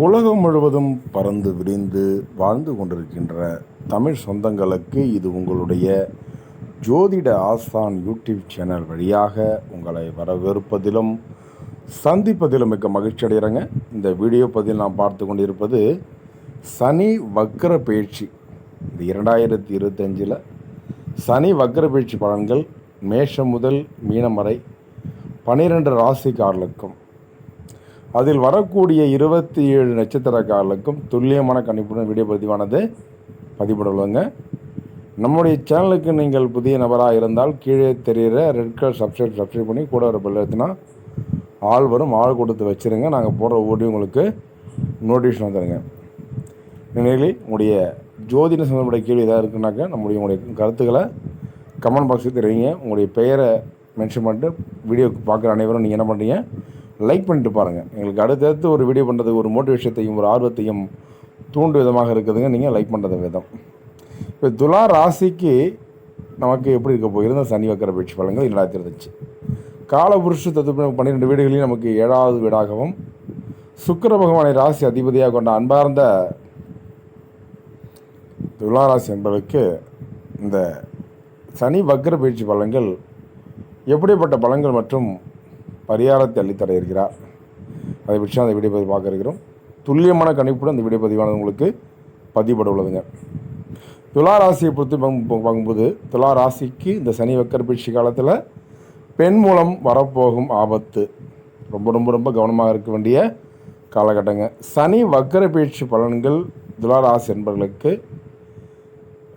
உலகம் முழுவதும் பறந்து விரிந்து வாழ்ந்து கொண்டிருக்கின்ற தமிழ் சொந்தங்களுக்கு இது உங்களுடைய ஜோதிட ஆஸ்தான் யூடியூப் சேனல் வழியாக உங்களை வரவேற்பதிலும் சந்திப்பதிலும் மிக்க மகிழ்ச்சி அடைகிறேங்க. இந்த வீடியோ பதிவில் நாம் பார்த்து கொண்டிருப்பது சனி வக்ர பயிற்சி. இந்த 2025 சனி வக்ர பயிற்சி பலன்கள் மேஷம் முதல் மீனம் வரை 12 ராசிக்காரர்களுக்கும் அதில் வரக்கூடிய 27 நட்சத்திரக்காரர்களுக்கும் துல்லியமான கணிப்புடன் வீடியோ பதிவிடுவாங்க. நம்முடைய சேனலுக்கு நீங்கள் புதிய நபராக இருந்தால் கீழே தெரிகிற ரெட் கலர் சப்ஸ்கிரைப் பண்ணி கூட ஒரு பெல் எடுத்துனா ஆள் வரும், ஆள் கொடுத்து வச்சுருங்க. நாங்கள் போடுற வீடியோ உங்களுக்கு நோட்டிஃபிகேஷன் வந்துடுங்க. நினைவில் உங்களுடைய ஜோதிட சம்பந்தப்பட்ட கேள்வி எதாவது இருக்குன்னாக்கா உங்களுடைய கருத்துக்களை கமெண்ட் பாக்ஸில் தெரிவிங்க. உங்களுடைய பெயரை மென்ஷன் பண்ணிட்டு வீடியோக்கு பார்க்குற அனைவரும் நீங்கள் என்ன பண்ணுறீங்க, லைக் பண்ணிட்டு பாருங்கள். எங்களுக்கு அடுத்தடுத்து ஒரு வீடியோ பண்ணுறதுக்கு ஒரு மோட்டிவேஷத்தையும் ஒரு ஆர்வத்தையும் தூண்டு விதமாக இருக்குதுங்க நீங்கள் லைக் பண்ணுறது விதம். இப்போ துலா ராசிக்கு நமக்கு எப்படி இருக்க போகிறது சனி வக்கர பயிற்சி பலன்கள் 2025 காலபுருஷ தத்துவ 12 வீடுகளையும் நமக்கு 7வது வீடாகவும் சுக்கிர பகவானை ராசி அதிபதியாக கொண்ட அன்பார்ந்த துலா ராசி என்பதற்கு இந்த சனி வக்கர பயிற்சி பலன்கள் எப்படிப்பட்ட பலன்கள் மற்றும் பரிகாரத்தை அள்ளித்தர இருக்கிறார், அதை பற்றி அந்த வீடியோ பதிவு பார்க்க இருக்கிறோம். துல்லியமான கணிப்புடன் அந்த வீடியோ பதிவானது உங்களுக்கு பதிவுபட உள்ளதுங்க. துலா ராசியை பொறுத்து பார்க்கும்போது துலா ராசிக்கு இந்த சனி வக்கர பயிற்சி காலத்தில் பெண் மூலம் வரப்போகும் ஆபத்து ரொம்ப ரொம்ப ரொம்ப கவனமாக இருக்க வேண்டிய காலகட்டங்க. சனி வக்கர பயிற்சி பலன்கள் துலா ராசி என்பவர்களுக்கு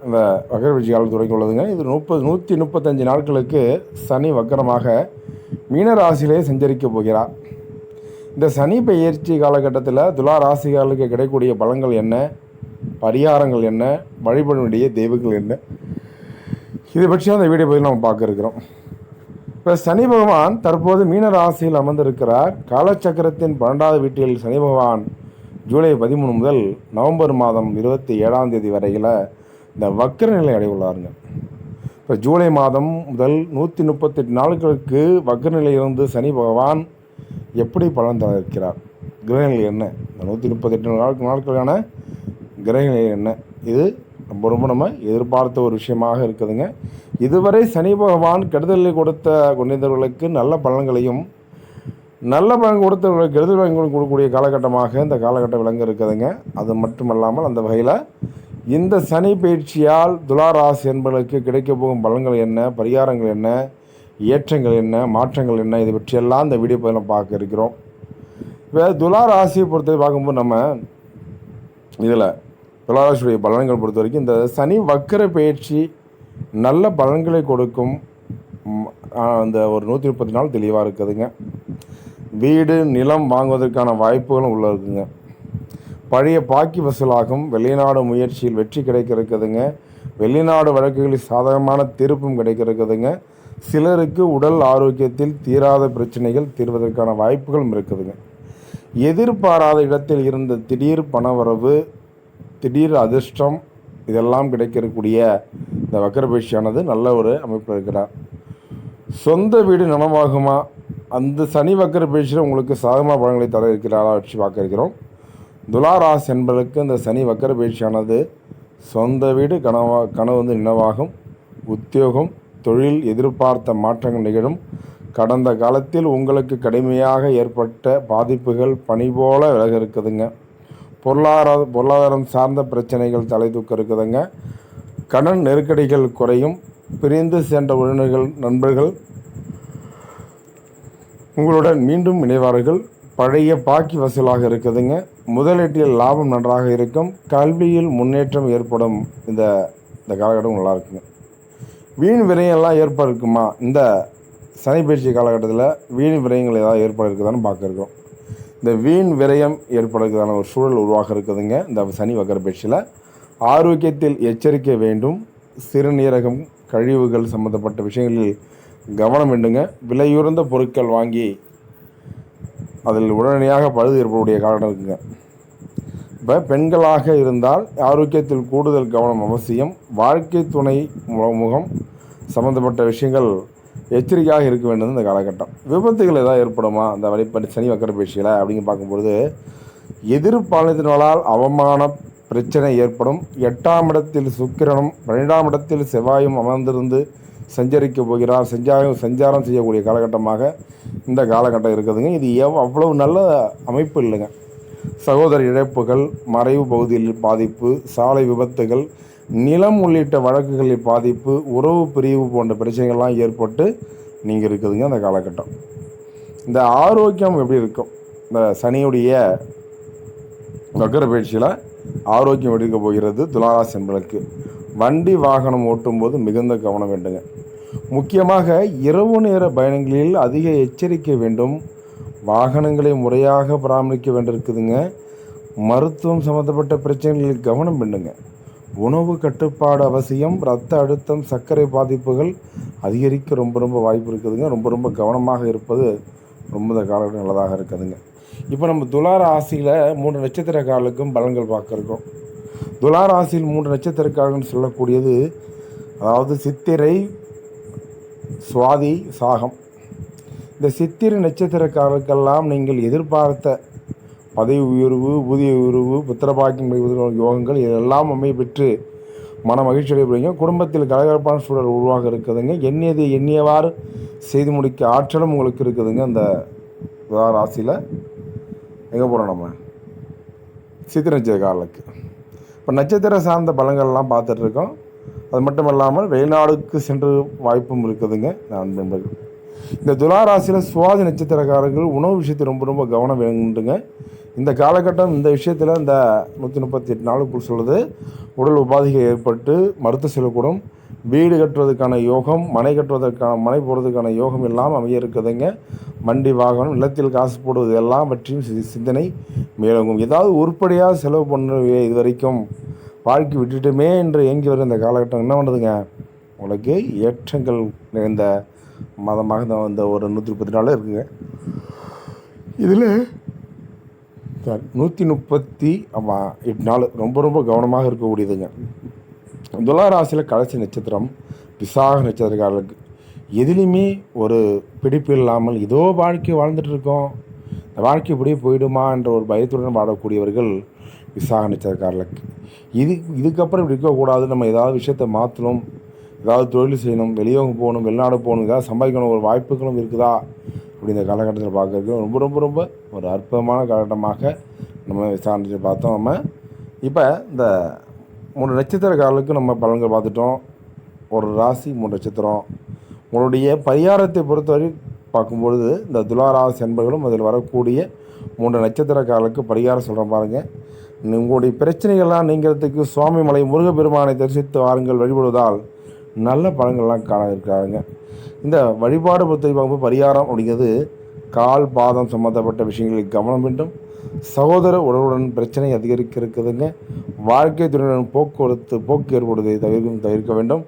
இந்த வக்கர பயிற்சி காலம் தொடங்கி உள்ளதுங்க. இது 135 நாட்களுக்கு சனி வக்கரமாக மீனராசியிலே சஞ்சரிக்க போகிறார். இந்த சனி பயிற்சி காலகட்டத்தில் துலா ராசிகளுக்கு கிடைக்கக்கூடிய பலன்கள் என்ன, பரிகாரங்கள் என்ன, வழிபட வேண்டிய தெய்வங்கள் என்ன, இதை பற்றி அந்த வீடியோ பதில் நம்ம பார்க்க இருக்கிறோம். இப்போ சனி பகவான் தற்போது மீன ராசியில் அமர்ந்திருக்கிறார். காலச்சக்கரத்தின் 12வது வீட்டில் சனி பகவான் ஜூலை 13 முதல் நவம்பர் மாதம் 27ஆம் தேதி வரையில் இந்த வக்கர நிலை அடைவுள்ளாருங்க. இப்போ ஜூலை மாதம் முதல் 138 நாட்களுக்கு வக்கர நிலையிலிருந்து சனி பகவான் எப்படி பலன் தர இருக்கிறார், கிரகநிலை என்ன, இந்த 138 நாட்களுக்கான கிரகநிலை என்ன, இது நம்ம எதிர்பார்த்த ஒரு விஷயமாக இருக்குதுங்க. இதுவரை சனி பகவான் கெடுதலை கொண்டிருந்தவர்களுக்கு நல்ல பலன்களையும் நல்ல பலன் கொடுத்தவர்களுக்கு கெடுதல் பலன்களும் கொடுக்கக்கூடிய காலகட்டமாக இந்த காலகட்டம் விளங்க இருக்குதுங்க. அது மட்டுமல்லாமல் அந்த வகையில் இந்த சனி பயிற்சியால் துலா ராசி என்பவர்களுக்கு கிடைக்க போகும் பலன்கள் என்ன, பரிகாரங்கள் என்ன, ஏற்றங்கள் என்ன, மாற்றங்கள் என்ன, இதை பற்றியெல்லாம் இந்த வீடியோ பதில் பார்க்க இருக்கிறோம். இப்போ துலா ராசியை பொறுத்தவரை பார்க்கும்போது நம்ம இதில் துலா ராசியுடைய பலன்கள் பொறுத்த வரைக்கும் இந்த சனி வக்கர பயிற்சி நல்ல பலன்களை கொடுக்கும். அந்த ஒரு 130 நாள் தெளிவாக இருக்குதுங்க. வீடு நிலம் வாங்குவதற்கான வாய்ப்புகளும் உள்ள இருக்குங்க. பழைய பாக்கி வசூலாகும். வெளிநாடு முயற்சியில் வெற்றி கிடைக்க இருக்குதுங்க. வெளிநாடு வழக்குகளில் சாதகமான தீர்ப்பும் கிடைக்க இருக்குதுங்க. சிலருக்கு உடல் ஆரோக்கியத்தில் தீராத பிரச்சனைகள் தீர்வதற்கான வாய்ப்புகளும் இருக்குதுங்க. எதிர்பாராத இடத்தில் இருந்த திடீர் பணவரவு, திடீர் அதிர்ஷ்டம் இதெல்லாம் கிடைக்கக்கூடிய இந்த வக்கர பயிற்சியானது நல்ல ஒரு அமைப்பு இருக்கிறார். சொந்த வீடு நனவாகுமா, அந்த சனி வக்கர பயிற்சியில் உங்களுக்கு சாதகமான பலன்களை தர இருக்கிறாரா வச்சு பார்க்க இருக்கிறோம். துலா ராசி என்பதற்கு இந்த சனி வக்கர பயிற்சியானது சொந்த வீடு கனவு நினைவாகும். உத்தியோகம், தொழில் எதிர்பார்த்த மாற்றங்கள் நிகழும். கடந்த காலத்தில் உங்களுக்கு கடுமையாக ஏற்பட்ட பாதிப்புகள் பனி போல விலக இருக்குதுங்க. பொருளாதாரம் சார்ந்த பிரச்சனைகள் தலை தூக்க இருக்குதுங்க. கடன் நெருக்கடிகள் குறையும். பிரிந்து சென்ற உறவினர்கள், நண்பர்கள் உங்களுடன் மீண்டும் இணைவார்கள். பழைய பாக்கி வசூலாக இருக்குதுங்க. முதலீட்டில் லாபம் நன்றாக இருக்கும். கல்வியில் முன்னேற்றம் ஏற்படும். இந்த காலகட்டம் நல்லா இருக்குங்க. வீண் விரயங்கள்லாம் ஏற்பட இருக்குமா, இந்த சனி பயிற்சி காலகட்டத்தில் வீண் விரயங்கள் ஏதாவது ஏற்பட இருக்குதான்னு பார்க்க இருக்கோம். இந்த வீண் விரயம் ஏற்படுறதுக்கான ஒரு சூழல் உருவாக இருக்குதுங்க. இந்த சனி வக்கர பயிற்சியில் ஆரோக்கியத்தில் எச்சரிக்கை வேண்டும். சிறுநீரகம், கழிவுகள் சம்மந்தப்பட்ட விஷயங்களில் கவனம் வேண்டுங்க. விலையுறந்த பொருட்கள் வாங்கி அதில் உடனடியாக பழுது ஏற்படக்கூடிய காலகட்டம் இருக்குங்க. இப்போ பெண்களாக இருந்தால் ஆரோக்கியத்தில் கூடுதல் கவனம் அவசியம். வாழ்க்கை துணை முகம் சம்மந்தப்பட்ட விஷயங்கள் எச்சரிக்கையாக இருக்க வேண்டியது இந்த காலகட்டம். விபத்துகள் ஏதாவது ஏற்படுமா அந்த சனி வக்கர பயிற்சியில் அப்படின்னு பார்க்கும்பொழுது எதிர்பாலினத்தினால் அவமான பிரச்சனை ஏற்படும். 8ஆம் இடத்தில் சுக்கிரனும் 12ஆம் இடத்தில் செவ்வாயும் அமர்ந்திருந்து சஞ்சரிக்க போகிறார். சஞ்சாரம் செய்யக்கூடிய காலகட்டமாக இந்த காலகட்டம் இருக்குதுங்க. இது அவ்வளவு நல்ல அமைப்பு இல்லைங்க. சகோதர இழப்புகள், மறைவு பகுதியில் பாதிப்பு, சாலை விபத்துகள், நிலம் உள்ளிட்ட வழக்குகளில் பாதிப்பு, உறவு பிரிவு போன்ற பிரச்சனைகள்லாம் ஏற்பட்டு நீங்கள் இருக்குதுங்க அந்த காலகட்டம். இந்த ஆரோக்கியம் எப்படி இருக்கும்? இந்த சனியுடைய வக்கர பயிற்சியில் ஆரோக்கியம் எடுக்க போகிறது துளாராசி என்பதற்கு. வண்டி வாகனம் ஓட்டும்போது மிகுந்த கவனம் வேண்டுங்க. முக்கியமாக இரவு நேர பயணங்களில் அதிக எச்சரிக்கை வேண்டும். வாகனங்களை முறையாக பராமரிக்க வேண்டியிருக்குதுங்க. மருத்துவம் சம்மந்தப்பட்ட பிரச்சனைகளில் கவனம் வேண்டுங்க. உணவு கட்டுப்பாடு அவசியம். இரத்த அழுத்தம், சர்க்கரை பாதிப்புகள் அதிகரிக்க ரொம்ப வாய்ப்பு இருக்குதுங்க. ரொம்ப கவனமாக இருப்பது ரொம்ப இந்த காலகட்டம் நல்லதாக இருக்குதுங்க. இப்போ நம்ம துலா ராசியில் 3 நட்சத்திரக்காரர்களுக்கும் பலன்கள் பார்க்குறோம். துலா ராசியில் 3 நட்சத்திரக்காரர்கள் சொல்லக்கூடியது, அதாவது சித்திரை, சுவாதி, சாகம். இந்த சித்திரை நட்சத்திரக்காரருக்கெல்லாம் நீங்கள் எதிர்பார்த்த பதவி உயர்வு, ஊதிய உயர்வு, புத்திரபாக்கியம் யோகங்கள் இதெல்லாம் பெற்று மன மகிழ்ச்சி அடைபடுங்க. குடும்பத்தில் கலகலப்பான சூழல் உருவாக இருக்குதுங்க. எண்ணியவாறு செய்து முடிக்க ஆற்றலும் உங்களுக்கு இருக்குதுங்க. அந்த ராசியில் எங்கே போகிறோம் நம்ம சித்திரை நட்சத்திரக்காரர்களுக்கு. இப்போ நட்சத்திர சார்ந்த பலன்கள்லாம் பார்த்துட்ருக்கோம். அது மட்டும் இல்லாமல் வெளிநாடுக்கு சென்று வாய்ப்பும் இருக்குதுங்க. நான் நண்பர்கள், இந்த துலா ராசியில் சுவாதி நட்சத்திரக்காரர்கள் உணவு விஷயத்தில் ரொம்ப கவனம் வேண்டுங்க. இந்த காலகட்டம் இந்த விஷயத்தில் இந்த 138 நாளுக்குள் சொல்லுது, உடல் உபாதைகள் ஏற்பட்டு மருத்துவ செல்லக்கூடும். வீடு கட்டுவதற்கான யோகம், மனை போடுறதுக்கான யோகம் எல்லாம் அமைய இருக்குதுங்க. வண்டி வாகனம், நிலத்தில் காசு போடுவது எல்லாம் பற்றியும் சிந்தனை மேலோங்கும். ஏதாவது உருப்படியாக செலவு பண்ண இது வரைக்கும் வாழ்க்கை விட்டுட்டுமே என்று இயங்கி வரும் இந்த காலகட்டம் என்ன பண்ணுறதுங்க, உங்களுக்கு ஏற்றங்கள் நிறைந்த மாதமாக இந்த ஒரு 134 இருக்குங்க. இதில் 138 நாள் ரொம்ப கவனமாக இருக்கக்கூடியதுங்க. துலா ராசியில் கடைசி நட்சத்திரம் விசாக நட்சத்திரக்காரர்களுக்கு எதுலேயுமே ஒரு பிடிப்பு இல்லாமல் இதோ வாழ்க்கை வாழ்ந்துட்டு இருக்கோம், இந்த வாழ்க்கை இப்படியே போயிடுமா என்ற ஒரு பயத்துடன் வாழக்கூடியவர்கள் விசாக நட்சத்திரக்காரர்களுக்கு. இதுக்கப்புறம் இப்படி இருக்கக்கூடாது, நம்ம ஏதாவது விஷயத்தை மாற்றணும், ஏதாவது தொழில் செய்யணும், வெளியோகம் போகணும், வெளிநாடு போகணும், ஏதாவது சம்பாதிக்கணும், ஒரு வாய்ப்புகளும் இருக்குதா அப்படி இந்த காலகட்டத்தில் பார்க்குறதுக்கு ரொம்ப ஒரு அற்புதமான காலகட்டமாக நம்ம விசாரித்து பார்த்தோம். நம்ம இப்போ இந்த 3 நட்சத்திரக்காரர்களுக்கு நம்ம பலன்கள் பார்த்துட்டோம். ஒரு ராசி 3 நட்சத்திரம். உங்களுடைய பரிகாரத்தை பொறுத்தவரை பார்க்கும்பொழுது இந்த துலா ராசி என்பர்களும் அதில் வரக்கூடிய 3 நட்சத்திரக்காரர்களுக்கு பரிகாரம் சொல்கிறேன் பாருங்கள். உங்களுடைய பிரச்சனைகள்லாம் நீங்கிறதுக்கு சுவாமிமலை முருகப்பெருமானை தரிசித்து வாருங்கள். வழிபடுவதால் நல்ல பலன்கள்லாம் காண இருக்காருங்க. இந்த வழிபாடு பொறுத்த பார்க்கும்போது பரிகாரம் அப்படிங்கிறது கால் பாதம் சம்மந்தப்பட்ட விஷயங்களில் கவனம் வேண்டும். சகோதர உறவுடன் பிரச்சனை அதிகரிக்க இருக்குதுங்க. வாழ்க்கை துறையுடன் போக்கு ஏற்படுவதை தவிர்க்க வேண்டும்.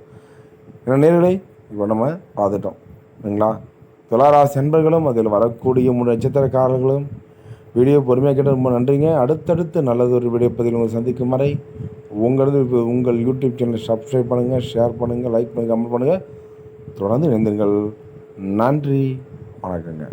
நேர்களை இப்போ நம்ம பார்த்துட்டோம் இல்லைங்களா. துளாராசி நண்பர்களும் அதில் வரக்கூடிய 3 நட்சத்திரக்காரர்களும் வீடியோ பொறுமையாக கேட்டு ரொம்ப நன்றிங்க. அடுத்தடுத்து நல்லது ஒரு வீடியோ பதிவில் உங்களை சந்திக்கும் வரை உங்கள் யூடியூப் சேனலை சப்ஸ்கிரைப் பண்ணுங்கள், ஷேர் பண்ணுங்கள், லைக் பண்ணுங்கள், கமெண்ட் பண்ணுங்கள். தொடர்ந்து இணைந்திருங்கள். நன்றி, வணக்கங்க.